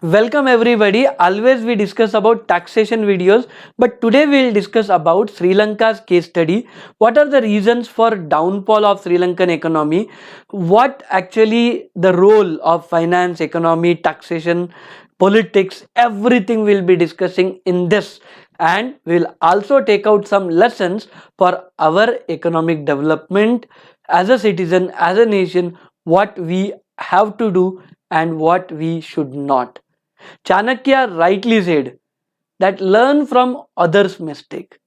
Welcome everybody. Always we discuss about taxation videos, but today we will discuss about Sri Lanka's case study. What are the reasons for downfall of Sri Lankan economy? What actually the role of finance, economy, taxation, politics, everything we'll be discussing in this, and we'll also take out some lessons for our economic development as a citizen, as a nation, what we have to do and what we should not. Chanakya rightly said that learn from others' mistake,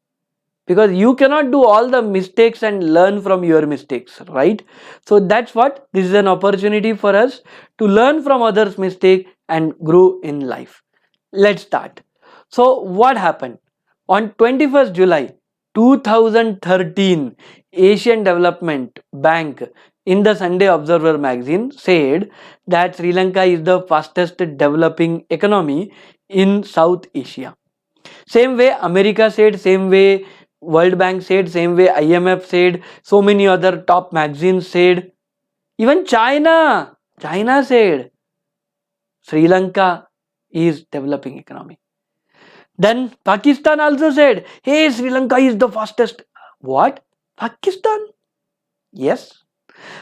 because you cannot do all the mistakes and learn from your mistakes, right? So that's what this is, an opportunity for us to learn from others' mistake and grow in life. Let's start. So what happened on 21st July 2013? Asian Development Bank in the Sunday Observer magazine said that Sri Lanka is the fastest developing economy in South Asia. Same way America said, same way World Bank said, same way IMF said, so many other top magazines said, even China said Sri Lanka is developing economy. Then Pakistan also said, hey, Sri Lanka is the fastest. What? Pakistan? Yes.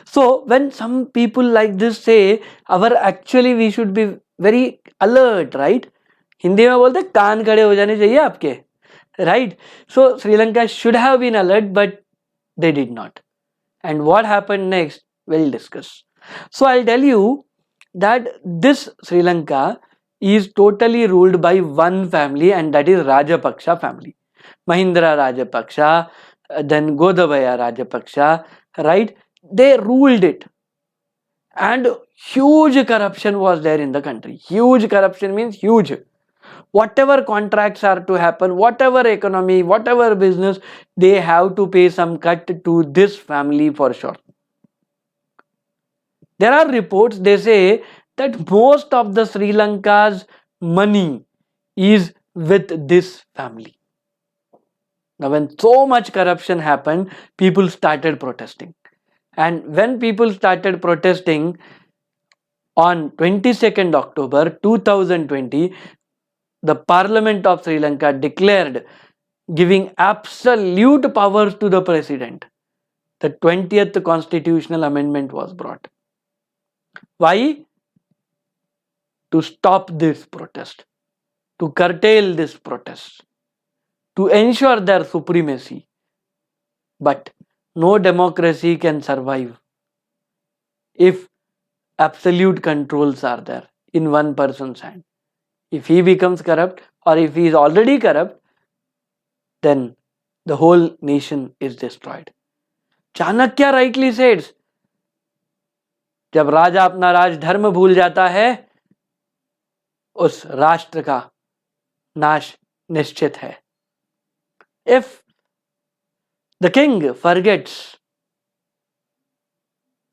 So when some people like this say, our actually we should be very alert, right? Hindi में बोलते कान खड़े हो जाने चाहिए आपके, right? So Sri Lanka should have been alert, but they did not. And what happened next, we'll discuss. So I'll tell you that this Sri Lanka is totally ruled by one family, and that is Rajapaksa family. Mahindra Rajapaksa, then Godabaya Rajapaksa, right? They ruled it, and huge corruption was there in the country. Huge corruption means huge. Whatever contracts are to happen, whatever economy, whatever business, they have to pay some cut to this family for sure. There are reports, they say that most of the Sri Lanka's money is with this family. Now when so much corruption happened, people started protesting. And when people started protesting on 22nd October 2020, the Parliament of Sri Lanka declared giving absolute powers to the president. The 20th constitutional amendment was brought. Why? To stop this protest, to curtail this protest, to ensure their supremacy. But no democracy can survive if absolute controls are there in one person's hand. If he becomes corrupt, or if he is already corrupt, then the whole nation is destroyed. Chanakya rightly says, जब राजा अपना राज धर्म भूल जाता है, उस राष्ट्र का नाश निश्चित है. If the king forgets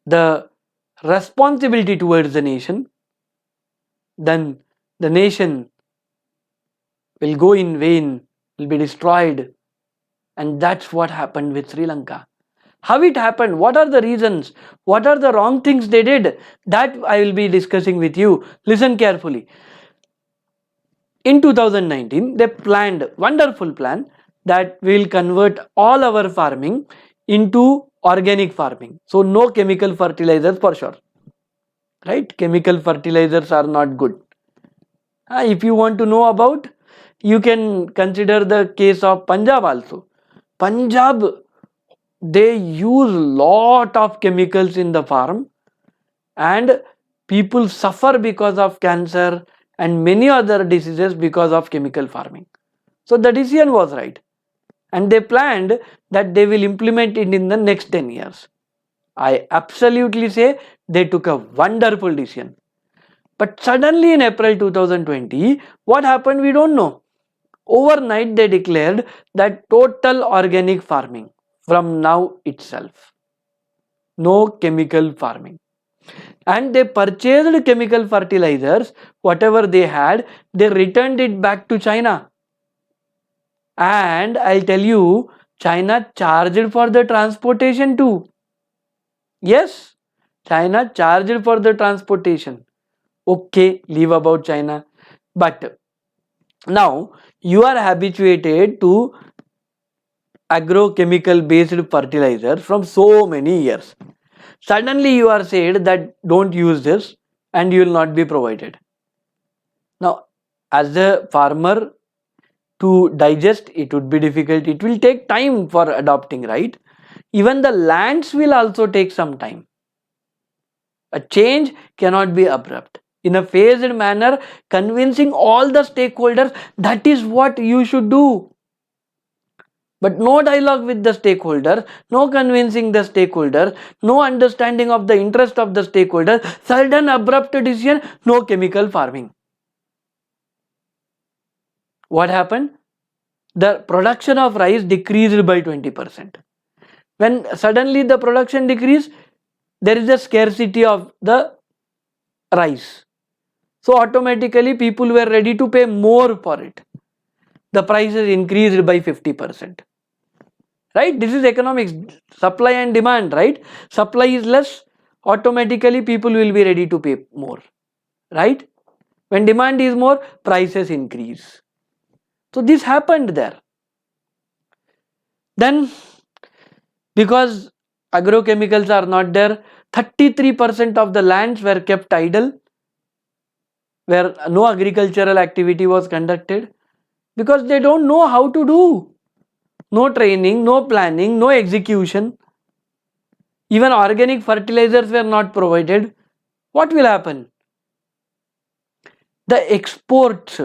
the responsibility towards the nation, then the nation will go in vain, will be destroyed. And that's what happened with Sri Lanka. How it happened, what are the reasons, what are the wrong things they did, that I will be discussing with you. Listen carefully. In 2019, they planned wonderful plan that will convert all our farming into organic farming. So no chemical fertilizers for sure, right? Chemical fertilizers are not good. If you want to know about, you can consider the case of Punjab also. Punjab, they use lot of chemicals in the farm, and people suffer because of cancer and many other diseases because of chemical farming. So the decision was right, and they planned that they will implement it in the next 10 years. I absolutely say they took a wonderful decision. But suddenly in April 2020, what happened we don't know. Overnight they declared that total organic farming from now itself. No chemical farming. And they purchased chemical fertilizers, whatever they had, they returned it back to China. And I'll tell you, China charged for the transportation too. Yes, China charged for the transportation. Okay, leave about China. But now you are habituated to agrochemical based fertilizer from so many years. Suddenly you are said that don't use this and you will not be provided. Now, as a farmer, to digest it would be difficult. It will take time for adopting, right? Even the lands will also take some time. A change cannot be abrupt. In a phased manner, convincing all the stakeholders, that is what you should do. But no dialogue with the stakeholders, no convincing the stakeholders, no understanding of the interest of the stakeholders, sudden abrupt decision, no chemical farming. What happened? The production of rice decreased by 20%. When suddenly the production decreased, there is a scarcity of the rice. So automatically people were ready to pay more for it. The prices increased by 50%. Right? This is economics, supply and demand, right? Supply is less, automatically people will be ready to pay more. Right? When demand is more, prices increase. So this happened there. Then because agrochemicals are not there, 33% of the lands were kept idle, where no agricultural activity was conducted, because they don't know how to do. No training, no planning, no execution. Even organic fertilizers were not provided. What will happen? The export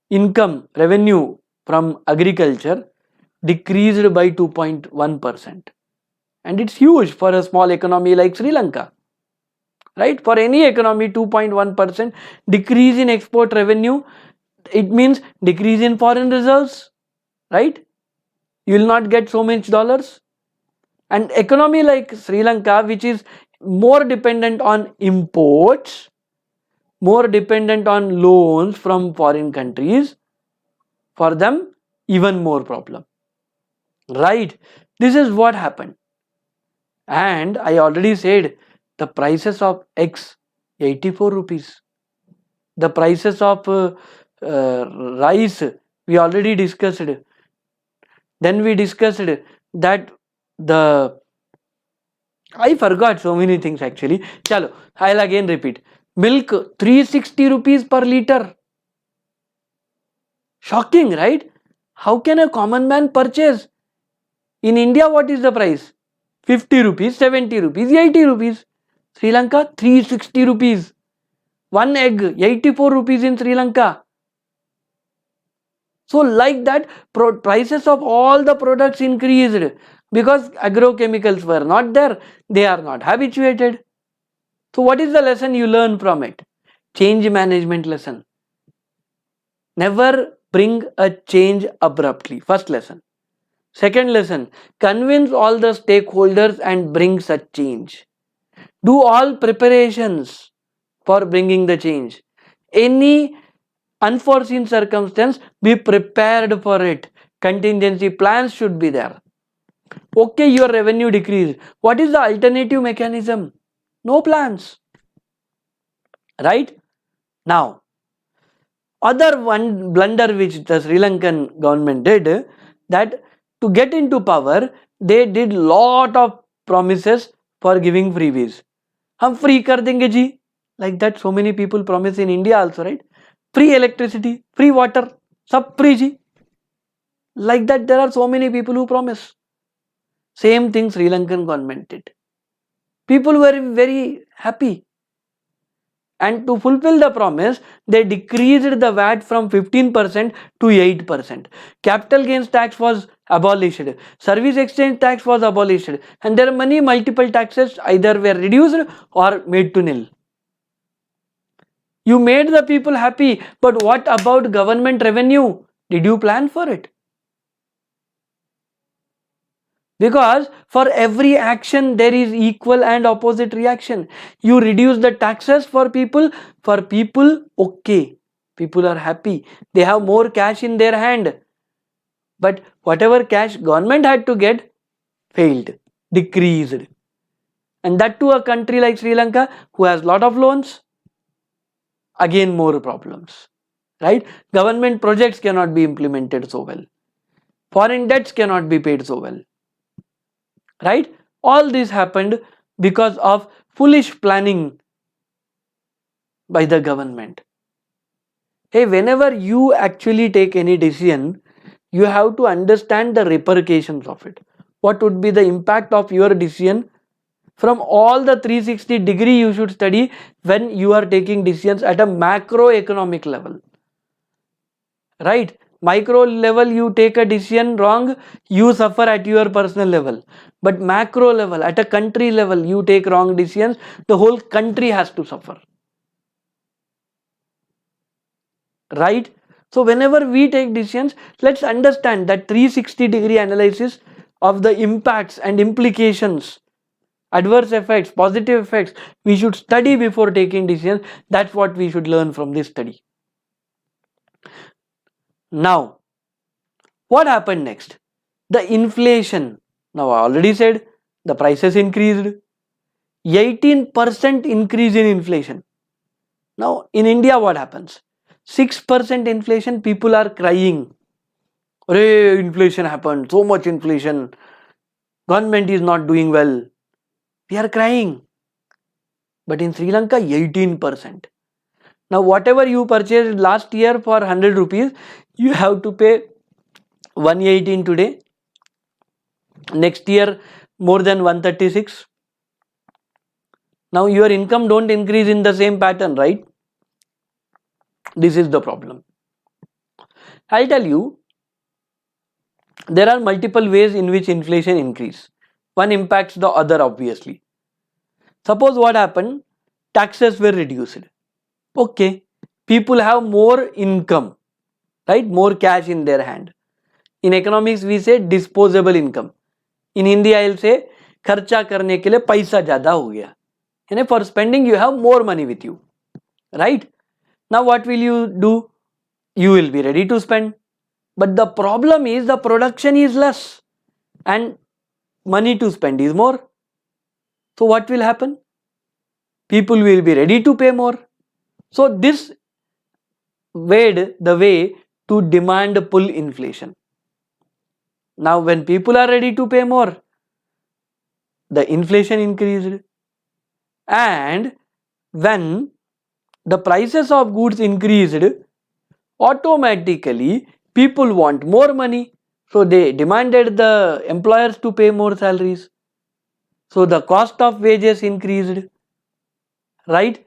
income revenue from agriculture decreased by 2.1%. And it's huge for a small economy like Sri Lanka. Right? For any economy, 2.1% decrease in export revenue, it means decrease in foreign reserves. Right? You will not get so much dollars. And economy like Sri Lanka, which is more dependent on imports, more dependent on loans from foreign countries, for them even more problem. Right? This is what happened. And I already said the prices of eggs 84 rupees. The prices of rice we already discussed. Then we discussed that the I forgot so many things actually. Chalo, I'll again repeat. Milk 360 rupees per liter. Shocking, right? How can a common man purchase? In India, what is the price? 50 rupees, 70 rupees, 80 rupees. Sri Lanka, 360 rupees. One egg, 84 rupees in Sri Lanka. So like that, prices of all the products increased because agrochemicals were not there. They are not habituated. So what is the lesson you learn from it? Change management lesson. Never bring a change abruptly. First lesson. Second lesson, convince all the stakeholders and bring such change. Do all preparations for bringing the change. Any unforeseen circumstance, be prepared for it. Contingency plans should be there. Okay, your revenue decreased. What is the alternative mechanism? No plans. Right? Now, other one blunder which the Sri Lankan government did, that to get into power, they did lot of promises for giving freebies. हम free कर देंगे जी. Like that, so many people promise in India also, right? Free electricity, free water, सब free ji. Like that, there are so many people who promise. Same thing Sri Lankan government did. People were very happy. And to fulfill the promise, they decreased the VAT from 15% to 8%. Capital gains tax was abolished. Service exchange tax was abolished. And there are many multiple taxes either were reduced or made to nil. You made the people happy, but what about government revenue? Did you plan for it? Because for every action there is equal and opposite reaction. You reduce the taxes for people, okay, people are happy, they have more cash in their hand. But whatever cash government had to get, failed, decreased. And that to a country like Sri Lanka who has lot of loans. again more problems, right? Government projects cannot be implemented so well, foreign debts cannot be paid so well, right? All this happened because of foolish planning by the government. Hey, whenever you actually take any decision, you have to understand the repercussions of it. What would be the impact of your decision from all the 360-degree you should study when you are taking decisions at a macroeconomic level, right? Micro level you take a decision wrong, you suffer at your personal level, but macro level, at a country level, you take wrong decisions, the whole country has to suffer, right? So whenever we take decisions, let's understand that 360-degree analysis of the impacts and implications, adverse effects, positive effects, we should study before taking decisions. That's what we should learn from this study. Now, what happened next? The inflation. Now I already said the prices increased. 18% increase in inflation. Now in India what happens? 6% inflation, people are crying. Arey, inflation happened, so much inflation. Government is not doing well. We are crying. But in Sri Lanka, 18%. Now whatever you purchased last year for 100 rupees, you have to pay 118 today. Next year more than 136. Now your income don't increase in the same pattern, right? This is the problem. I'll tell you, there are multiple ways in which inflation increase. One impacts the other, obviously. Suppose what happened, taxes were reduced. Okay, people have more income, right? More cash in their hand. In economics we say disposable income. In Hindi I'll say खर्चा करने के लिए पैसा ज़्यादा हो गया. And for spending you have more money with you, right? Now what will you do? You will be ready to spend. But the problem is the production is less and money to spend is more. So what will happen? People will be ready to pay more. So this made the way to demand pull inflation. Now when people are ready to pay more, the inflation increased. And when the prices of goods increased, automatically people want more money. So they demanded the employers to pay more salaries. So the cost of wages increased, right?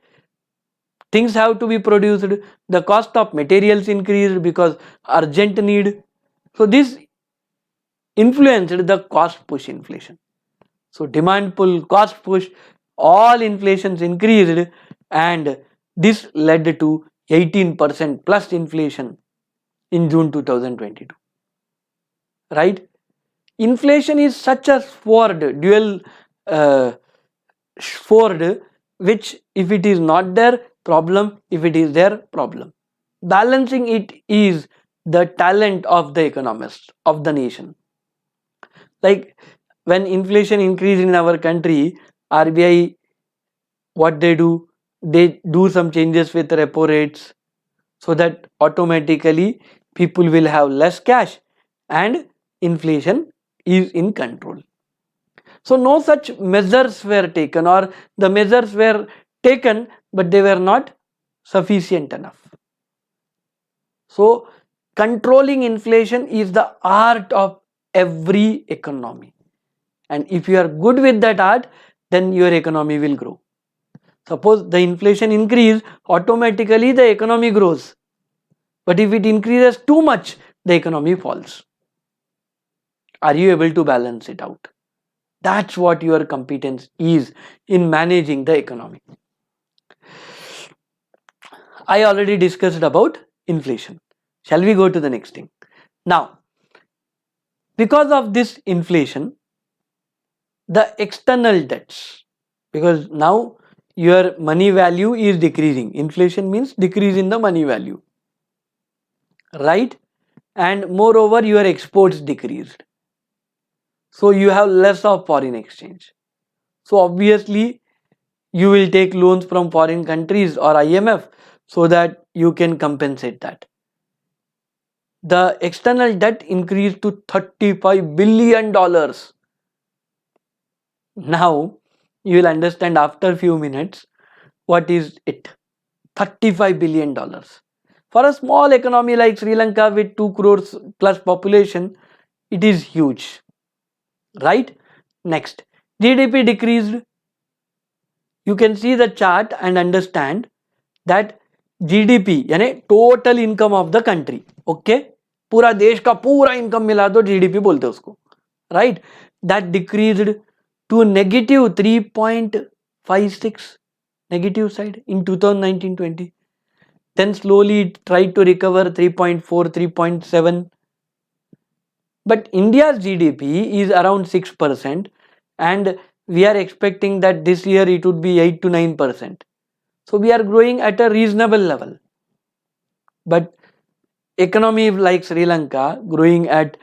Things have to be produced. The cost of materials increased because urgent need. So this influenced the cost push inflation. So demand pull, cost push, all inflations increased, and this led to 18% plus inflation in June 2022. Right? Inflation is such a sword, dual sword, which if it is not there, problem, if it is there, problem. Balancing it is the talent of the economists, of the nation. Like when inflation increase in our country, RBI, what they do some changes with repo rates, so that automatically people will have less cash and inflation is in control. So no such measures were taken, or the measures were taken but they were not sufficient enough. So controlling inflation is the art of every economy, and if you are good with that art, then your economy will grow. Suppose the inflation increase, automatically the economy grows, but if it increases too much, the economy falls. Are you able to balance it out? That's what your competence is in managing the economy. I already discussed about inflation. Shall we go to the next thing? Now, because of this inflation, the external debts, because now your money value is decreasing. Inflation means decrease in the money value, right? And moreover, your exports decreased. So you have less of foreign exchange. So obviously, you will take loans from foreign countries or IMF. so that you can compensate that. The external debt increased to $35 billion. Now you will understand after few minutes what is it. $35 billion. For a small economy like Sri Lanka with 2 crores plus population, it is huge. Right? Next, GDP decreased. You can see the chart and understand that GDP यानी total income of the country. Okay, पूरा देश का पूरा income मिला दो, GDP बोलते हैं उसको. Right, that decreased to negative 3.56, negative side in 2019-20. Then slowly it tried to recover 3.4, 3.7. But India's GDP is around 6%, and we are expecting that this year it would be 8 to 9%. So we are growing at a reasonable level. But economy like Sri Lanka growing at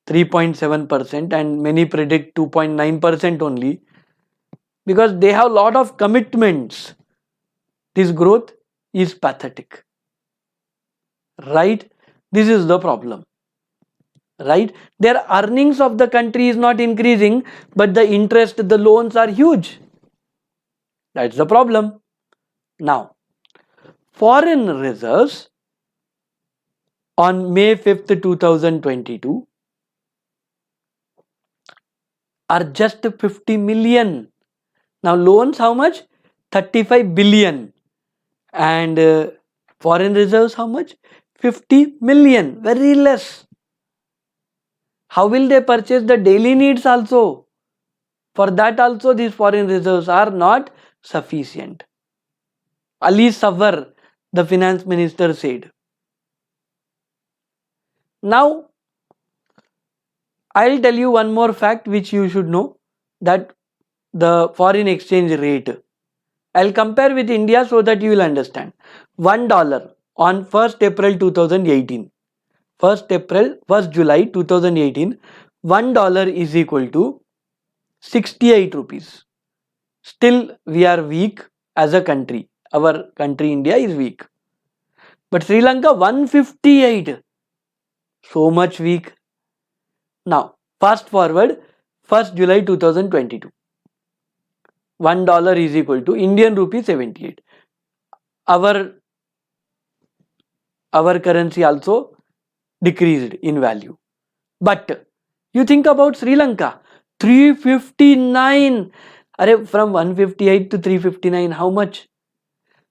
3.7%, and many predict 2.9% only, because they have a lot of commitments. This growth is pathetic. Right? This is the problem. Right? Their earnings of the country is not increasing, but the interest, the loans are huge. That's the problem. Now, foreign reserves on May 5th, 2022 are just 50 million. Now loans how much? 35 billion. And foreign reserves how much? 50 million. Very less. How will they purchase the daily needs also? For that also these foreign reserves are not sufficient. Ali Savar, the finance minister, said. Now I'll tell you one more fact which you should know, that the foreign exchange rate. I'll compare with India so that you will understand. $1 on 1st April 2018. 1st July 2018, $1 is equal to 68 rupees. Still we are weak as a country. Our country India is weak. But Sri Lanka 158. So much weak. Now fast forward 1st July 2022. $1 is equal to Indian rupee 78. Our currency also decreased in value. But you think about Sri Lanka, 359. From 158 to 359, how much?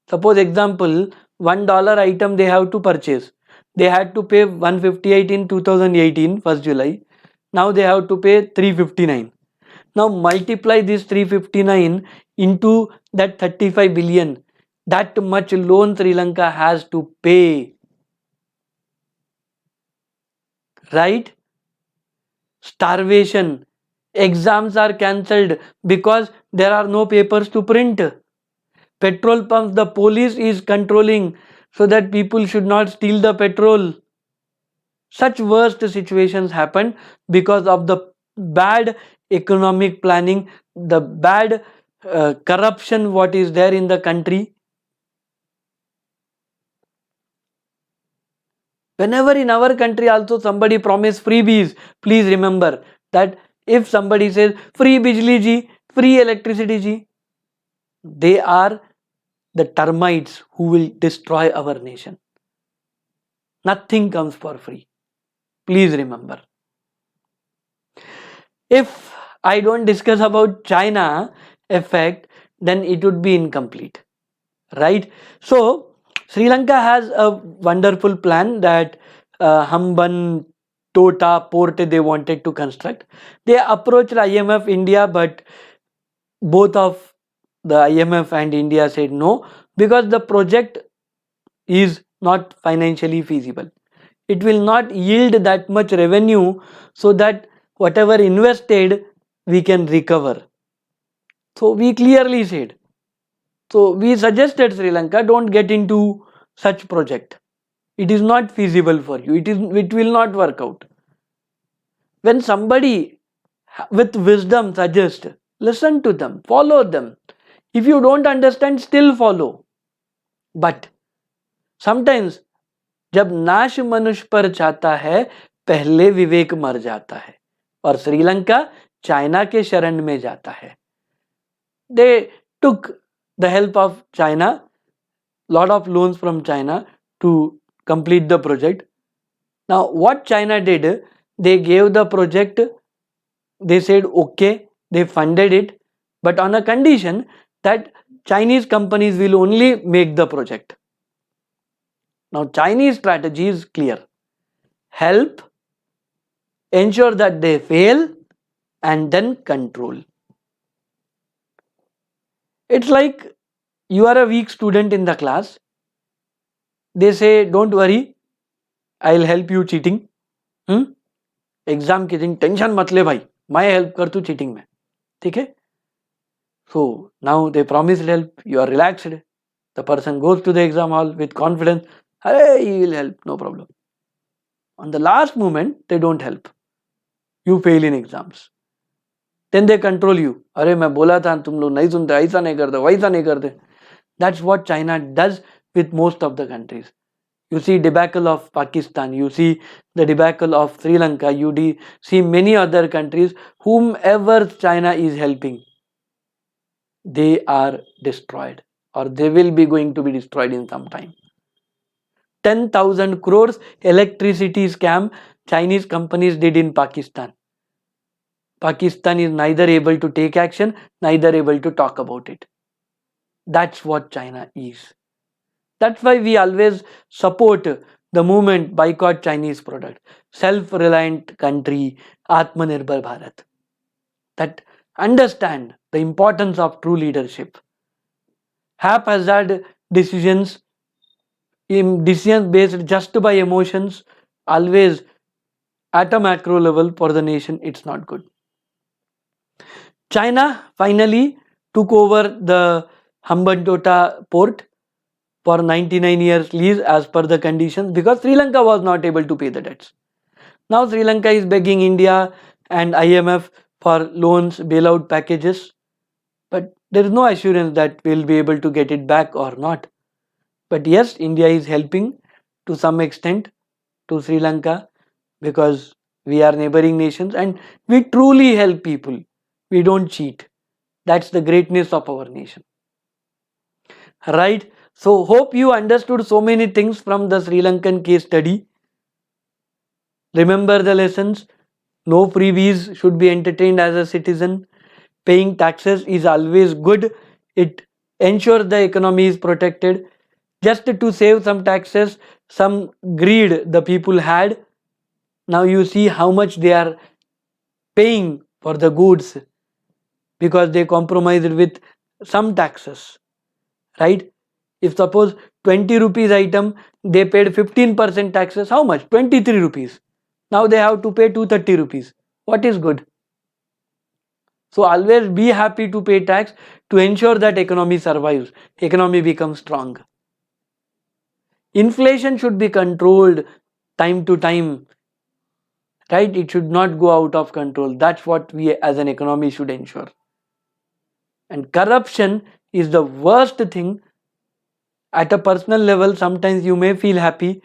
Suppose example, $1 item they have to purchase. They had to pay 158 in 2018, 1st July. Now they have to pay 359. Now multiply this 359 into that 35 billion. That much loan Sri Lanka has to pay. Right? Starvation. Exams are cancelled because there are no papers to print. Petrol pumps, the police is controlling so that people should not steal the petrol. Such worst situations happen because of the bad economic planning, the bad corruption what is there in the country. Whenever in our country also somebody promise freebies, please remember that if somebody says free bijli ji, free electricity ji, they are the termites who will destroy our nation. Nothing comes for free. Please remember. If I don't discuss about China effect, then it would be incomplete. Right? So Sri Lanka has a wonderful plan that Hamban Tota port they wanted to construct. They approached IMF India, but both of the IMF and India said no, because the project is not financially feasible. It will not yield that much revenue so that whatever invested we can recover. So we clearly said. So we suggested Sri Lanka, don't get into such project. It is not feasible for you. It will not work out. When somebody with wisdom suggests, listen to them, follow them. If you don't understand, still follow. But sometimes जब नाश मनुष्य पर चाहता है, पहले विवेक मर जाता है, और श्रीलंका चाइना के शरण में जाता है. They took the help of China, lot of loans from China to complete the project. Now what China did, they gave the project, they said okay, they funded it, but on a condition that Chinese companies will only make the project. Now Chinese strategy is clear: help, ensure that they fail, and then control. It's like you are a weak student in the class, they say don't worry, I'll help you cheating. Exam के दिन tension मत ले भाई, मैं help कर तू cheating में, ठीक है. So now they promise help, you are relaxed, the person goes to the exam hall with confidence, अरे he will help, no problem. On the last moment they don't help, you fail in exams, then they control you, अरे मैं बोला था तुम लोग नहीं सुनते, ऐसा नहीं करते, वैसा नहीं करते. That's what China does with most of the countries. You see debacle of Pakistan, you see the debacle of Sri Lanka, you see many other countries, whomever China is helping, they are destroyed, or they will be going to be destroyed in some time. 10,000 crores electricity scam Chinese companies did in Pakistan. Pakistan is neither able to take action, neither able to talk about it. That's what China is. That's why we always support the movement boycott Chinese product, self-reliant country, Atmanirbhar Bharat, that understand the importance of true leadership. Haphazard decisions based just by emotions, always at a macro level for the nation, it's not good. China finally took over the Hambantota port for 99 years lease as per the conditions, because Sri Lanka was not able to pay the debts. Now Sri Lanka is begging India and IMF for loans, bailout packages, but there is no assurance that we'll be able to get it back or not. But yes, India is helping to some extent to Sri Lanka, because we are neighboring nations and we truly help people. We don't cheat. That's the greatness of our nation. Right? So hope you understood so many things from the Sri Lankan case study. Remember the lessons. No freebies should be entertained as a citizen. Paying taxes is always good. It ensures the economy is protected. Just to save some taxes, some greed the people had. Now you see how much they are paying for the goods, because they compromised with some taxes. Right? If suppose 20 rupees item, they paid 15% taxes, how much? 23 rupees. Now they have to pay 230 rupees. What is good? So always be happy to pay tax to ensure that economy survives, economy becomes strong. Inflation should be controlled time to time. Right? It should not go out of control. That's what we as an economy should ensure. And corruption is the worst thing. At a personal level, sometimes you may feel happy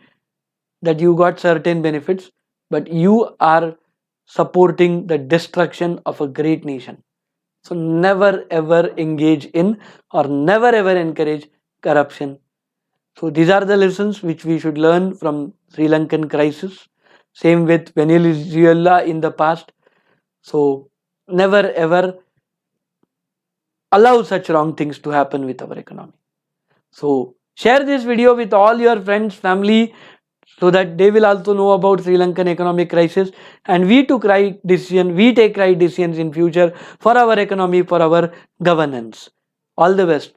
that you got certain benefits, but you are supporting the destruction of a great nation. So never ever engage in, or never ever encourage corruption. So these are the lessons which we should learn from Sri Lankan crisis. Same with Venezuela in the past. So never ever allow such wrong things to happen with our economy. So share this video with all your friends, family, so that they will also know about Sri Lankan economic crisis, and we take right decisions in future for our economy, for our governance. All the best.